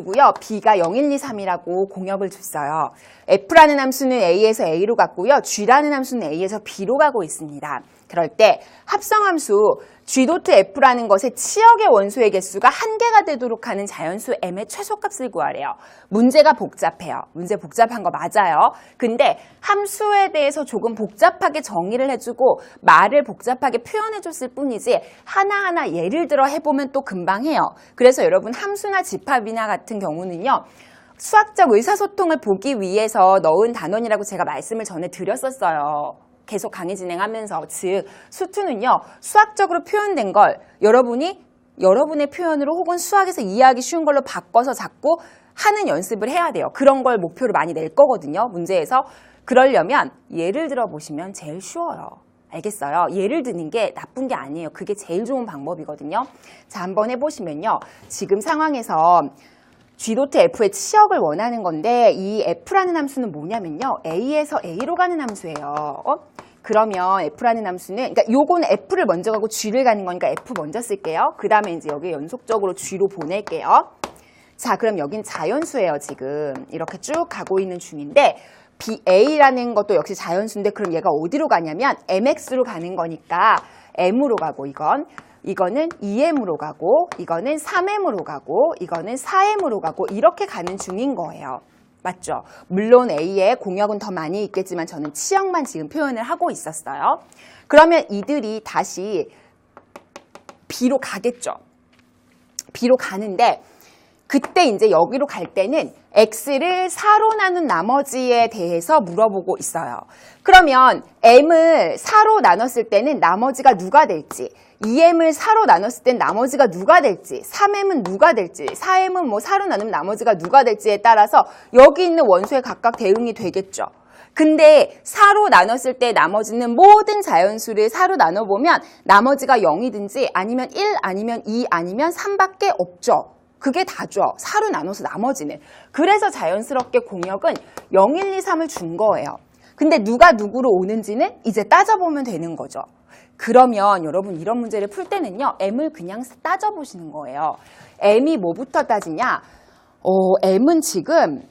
고요. b가 0, 1, 2, 3이라고 공역을 줬어요. f라는 함수는 a에서 a로 갔고요. g라는 함수는 a에서 b로 가고 있습니다. 그럴 때 합성함수 g.f라는 것의 치역의 원소의 개수가 1개가 되도록 하는 자연수 m의 최소값을 구하래요. 문제가 복잡해요. 문제 복잡한 거 맞아요. 근데 함수에 대해서 조금 복잡하게 정의를 해주고 말을 복잡하게 표현해줬을 뿐이지 하나하나 예를 들어 해보면 또 금방 해요. 그래서 여러분 함수나 집합이나 같은 경우는요. 수학적 의사소통을 보기 위해서 넣은 단원이라고 제가 말씀을 전에 드렸었어요. 계속 강의 진행하면서 즉 수투는요 수학적으로 표현된 걸 여러분의 표현으로 혹은 수학에서 이해하기 쉬운 걸로 바꿔서 자꾸 하는 연습을 해야 돼요. 그런 걸 목표로 많이 낼 거거든요. 문제에서. 그러려면 예를 들어 보시면 제일 쉬워요. 알겠어요? 예를 드는 게 나쁜 게 아니에요. 그게 제일 좋은 방법이거든요. 자, 한번 해보시면요. 지금 상황에서 g.f의 치역을 원하는 건데 이 f라는 함수는 뭐냐면요. a에서 a로 가는 함수예요. 그러면 f라는 함수는 그러니까 요거는 f를 먼저 가고 g를 가는 거니까 f 먼저 쓸게요. 그 다음에 이제 여기 연속적으로 g로 보낼게요. 자, 그럼 여긴 자연수예요. 지금 이렇게 쭉 가고 있는 중인데 a라는 것도 역시 자연수인데 그럼 얘가 어디로 가냐면 mx로 가는 거니까 m으로 가고 이거는 2m으로 가고 이거는 3m으로 가고 이거는 4m으로 가고 이렇게 가는 중인 거예요. 맞죠? 물론 A의 공역은 더 많이 있겠지만 저는 치역만 지금 표현을 하고 있었어요. 그러면 이들이 다시 B로 가겠죠. B로 가는데 그때 이제 여기로 갈 때는 X를 4로 나눈 나머지에 대해서 물어보고 있어요. 그러면 M을 4로 나눴을 때는 나머지가 누가 될지 2M을 4로 나눴을 땐 나머지가 누가 될지 3M은 누가 될지 4M은 뭐 4로 나누면 나머지가 누가 될지에 따라서 여기 있는 원소에 각각 대응이 되겠죠. 근데 4로 나눴을 때 나머지는 모든 자연수를 4로 나눠보면 나머지가 0이든지 아니면 1 아니면 2 아니면 3밖에 없죠. 그게 다죠. 4로 나눠서 나머지는. 그래서 자연스럽게 공역은 0, 1, 2, 3을 준 거예요. 근데 누가 누구로 오는지는 이제 따져보면 되는 거죠. 그러면 여러분 이런 문제를 풀 때는요. M을 그냥 따져보시는 거예요. M이 뭐부터 따지냐? M은 지금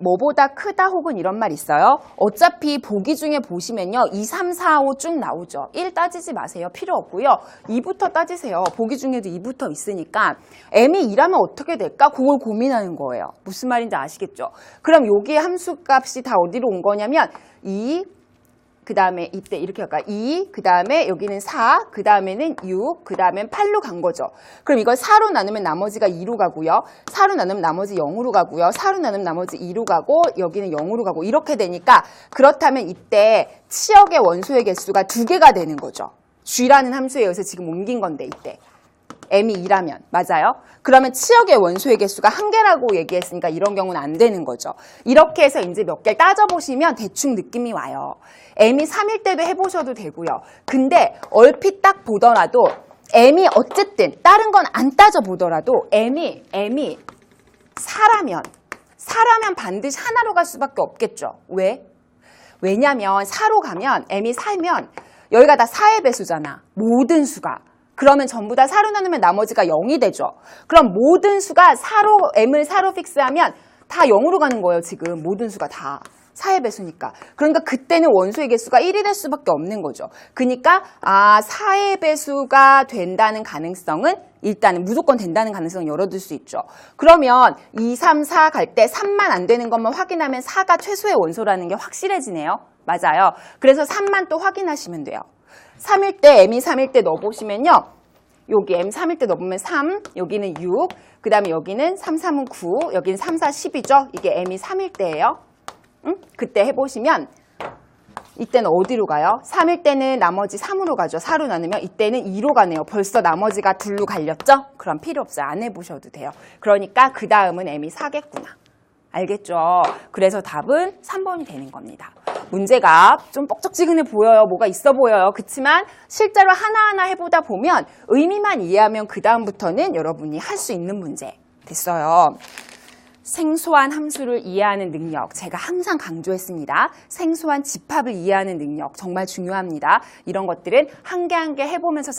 뭐보다 크다 혹은 이런 말 있어요. 어차피 보기 중에 보시면요. 2, 3, 4, 5 쭉 나오죠. 1 따지지 마세요. 필요 없고요. 2부터 따지세요. 보기 중에도 2부터 있으니까 M이 2라면 어떻게 될까? 그걸 고민하는 거예요. 무슨 말인지 아시겠죠? 그럼 여기에 함수값이 다 어디로 온 거냐면 2, 그 다음에 이때 이렇게 할까? 2, 그 다음에 여기는 4, 그 다음에는 6, 그 다음엔 8로 간 거죠. 그럼 이걸 4로 나누면 나머지가 2로 가고요. 4로 나누면 나머지 0으로 가고요. 4로 나누면 나머지 2로 가고 여기는 0으로 가고 이렇게 되니까 그렇다면 이때 치역의 원소의 개수가 2개가 되는 거죠. g라는 함수에 의해서 지금 옮긴 건데 이때. m이 2라면 맞아요? 그러면 치역의 원소의 개수가 1개라고 얘기했으니까 이런 경우는 안 되는 거죠. 이렇게 해서 이제 몇 개를 따져보시면 대충 느낌이 와요. m이 3일 때도 해보셔도 되고요. 근데 얼핏 딱 보더라도 m이 어쨌든 다른 건 안 따져보더라도 m이 4라면 반드시 하나로 갈 수밖에 없겠죠. 왜? 왜냐면 4로 가면 m이 4면 여기가 다 4의 배수잖아. 모든 수가. 그러면 전부 다 4로 나누면 나머지가 0이 되죠. 그럼 모든 수가 M을 4로 픽스하면 다 0으로 가는 거예요. 지금 모든 수가 다 4의 배수니까. 그러니까 그때는 원소의 개수가 1이 될 수밖에 없는 거죠. 그러니까 4의 배수가 된다는 가능성은 일단은 무조건 된다는 가능성을 열어둘 수 있죠. 그러면 2, 3, 4 갈 때 3만 안 되는 것만 확인하면 4가 최소의 원소라는 게 확실해지네요. 맞아요. 그래서 3만 또 확인하시면 돼요. 3일 때, m이 3일 때 넣어보시면요. 여기 m 3일 때 넣어보면 3, 여기는 6, 그 다음에 여기는 3, 3은 9, 여기는 3, 4, 10이죠. 이게 m이 3일 때예요. 그때 해보시면 이때는 어디로 가요? 3일 때는 나머지 3으로 가죠. 4로 나누면 이때는 2로 가네요. 벌써 나머지가 2로 갈렸죠? 그럼 필요 없어요. 안 해보셔도 돼요. 그러니까 그 다음은 m이 4겠구나. 알겠죠? 그래서 답은 3번이 되는 겁니다. 문제가 좀 뻑적지근해 보여요. 뭐가 있어 보여요. 그렇지만 실제로 하나하나 해보다 보면 의미만 이해하면 그 다음부터는 여러분이 할 수 있는 문제 됐어요. 생소한 함수를 이해하는 능력, 제가 항상 강조했습니다. 생소한 집합을 이해하는 능력 정말 중요합니다. 이런 것들은 한 개 한 개 해보면서